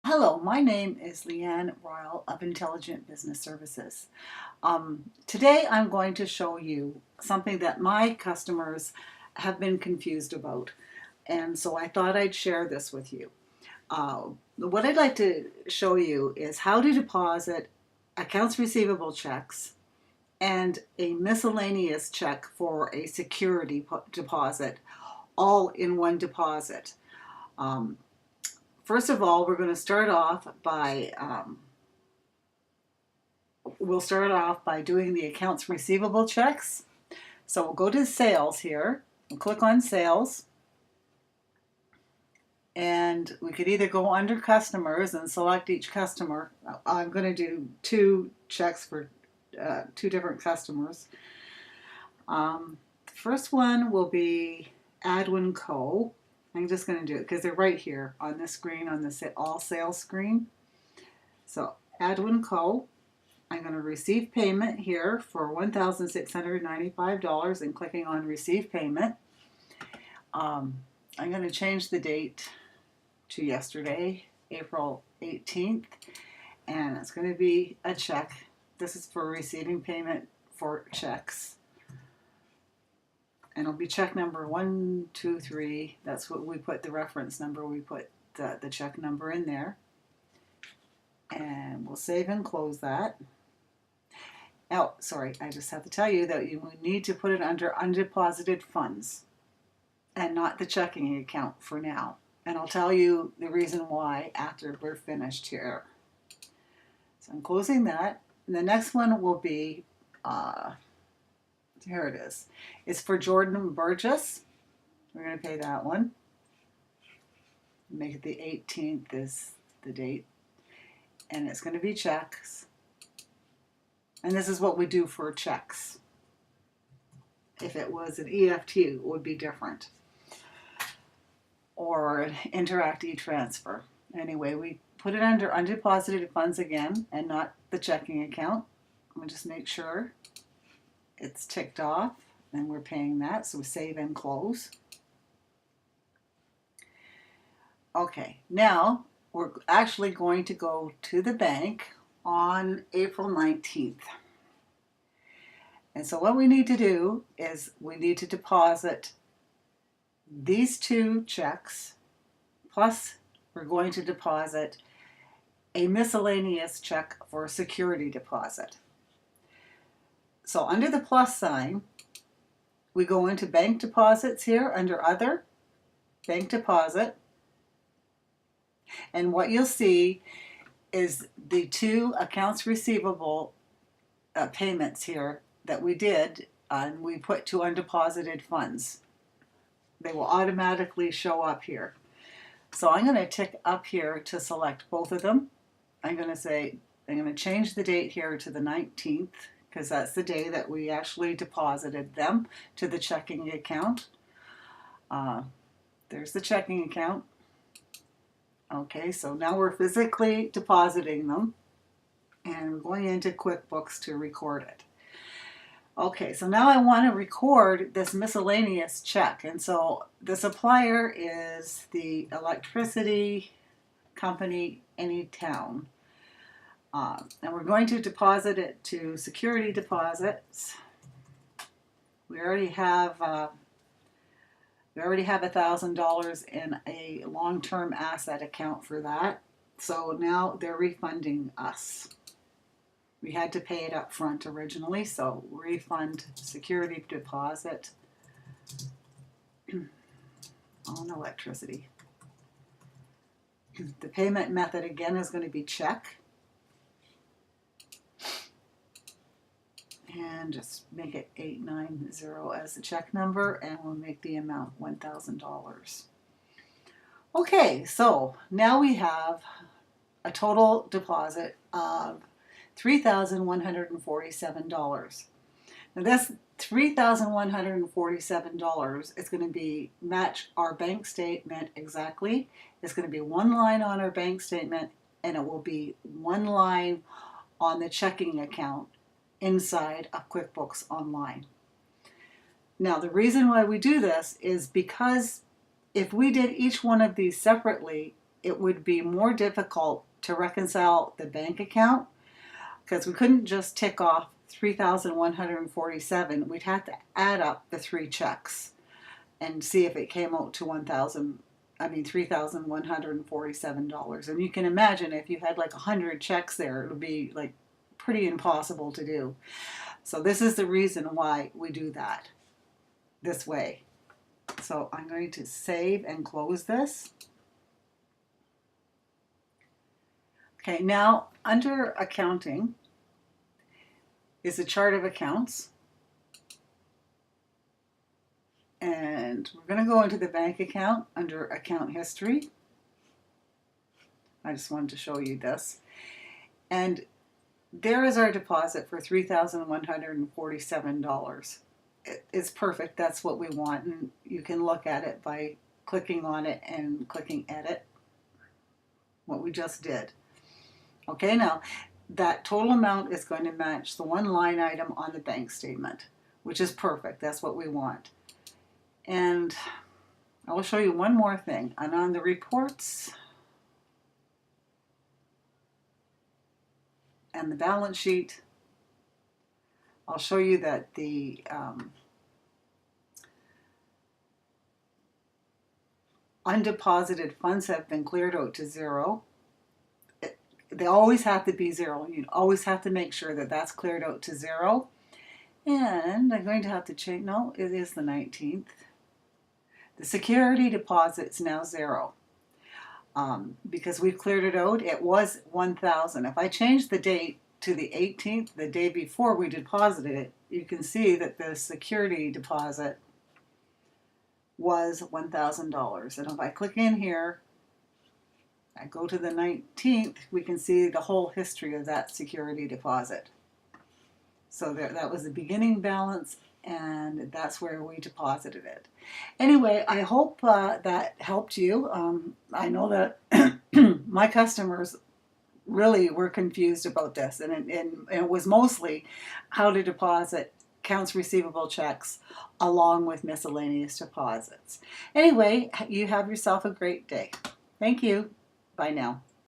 Hello, my name is Leanne Ryle of Intelligent Business Services. Today I'm going to show you something that my customers have been confused about, and so I thought I'd share this with you. What I'd like to show you is how to deposit accounts receivable checks and a miscellaneous check for a security deposit, all in one deposit. Um, First of all, we're going to start off by doing the accounts receivable checks. So we'll go to sales here, we'll click on sales, and we could either go under customers and select each customer. I'm going to do two checks for two different customers. The first one will be Adwin Co. I'm just going to do it because they're right here on the screen, on the all sales screen. So Adwin Co. I'm going to receive payment here for $1,695 and clicking on receive payment. I'm going to change the date to yesterday, April 18th, and it's going to be a check. This is for receiving payment for checks. And it'll be check number 123. That's what we put the reference number. We put the check number in there. And we'll save and close that. Oh, sorry, I just have to tell you that you need to put it under undeposited funds and not the checking account for now. And I'll tell you the reason why after we're finished here. So I'm closing that. And the next one will be, here it is. It's for Jordan Burgess. We're going to pay that one. Make it the 18th is the date. And it's going to be checks. And this is what we do for checks. If it was an EFT, it would be different. Or an Interact e-transfer. Anyway, we put it under undeposited funds again and not the checking account. We'll just make sure it's ticked off and we're paying that. So we save and close. Okay, now we're actually going to go to the bank on April 19th. And so what we need to do is we need to deposit these two checks, plus we're going to deposit a miscellaneous check for a security deposit. So under the plus sign, we go into bank deposits here under other, bank deposit, and what you'll see is the two accounts receivable payments here that we did, and we put to undeposited funds. They will automatically show up here. So I'm going to tick up here to select both of them. I'm going to change the date here to the 19th because that's the day that we actually deposited them to the checking account. There's the checking account. Okay, so now we're physically depositing them and we're going into QuickBooks to record it. Okay, so now I want to record this miscellaneous check, and so the supplier is the electricity company Anytown, and we're going to deposit it to security deposits. We already have $1,000 in a long-term asset account for that, so now they're refunding us. We had to pay it up front originally, so refund security deposit on electricity. The payment method again is going to be check. And just make it 890 as the check number, and we'll make the amount $1,000. Okay, so now we have a total deposit of $3,147. Now this $3,147 is going to be match our bank statement exactly. It's going to be one line on our bank statement, and it will be one line on the checking account inside of QuickBooks Online. Now the reason why we do this is because if we did each one of these separately, it would be more difficult to reconcile the bank account, because we couldn't just tick off 3,147. We'd have to add up the 3 checks and see if it came out to $3,147. And you can imagine if you had like 100 checks there, it would be like pretty impossible to do. So this is the reason why we do that this way. So I'm going to save and close this. Okay, now under accounting is a chart of accounts. And we're going to go into the bank account under account history. I just wanted to show you this. And there is our deposit for $3,147. It's perfect. That's what we want. And you can look at it by clicking on it and clicking edit, what we just did. Okay, now that total amount is going to match the one line item on the bank statement, which is perfect. That's what we want. And I will show you one more thing. And on the reports and the balance sheet, I'll show you that the undeposited funds have been cleared out to 0. They always have to be 0. You always have to make sure that that's cleared out to 0. And I'm going to have to change, no, it is the 19th. The security deposit is now 0. Because we've cleared it out. It was 1,000. If I change the date to the 18th, the day before we deposited it, you can see that the security deposit was $1,000. And if I click in here, I go to the 19th, we can see the whole history of that security deposit. So that was the beginning balance, and that's where we deposited it. Anyway, I hope that helped you. I know that my customers really were confused about this, and it was mostly how to deposit accounts receivable checks along with miscellaneous deposits. Anyway, you have yourself a great day. Thank you. Bye now.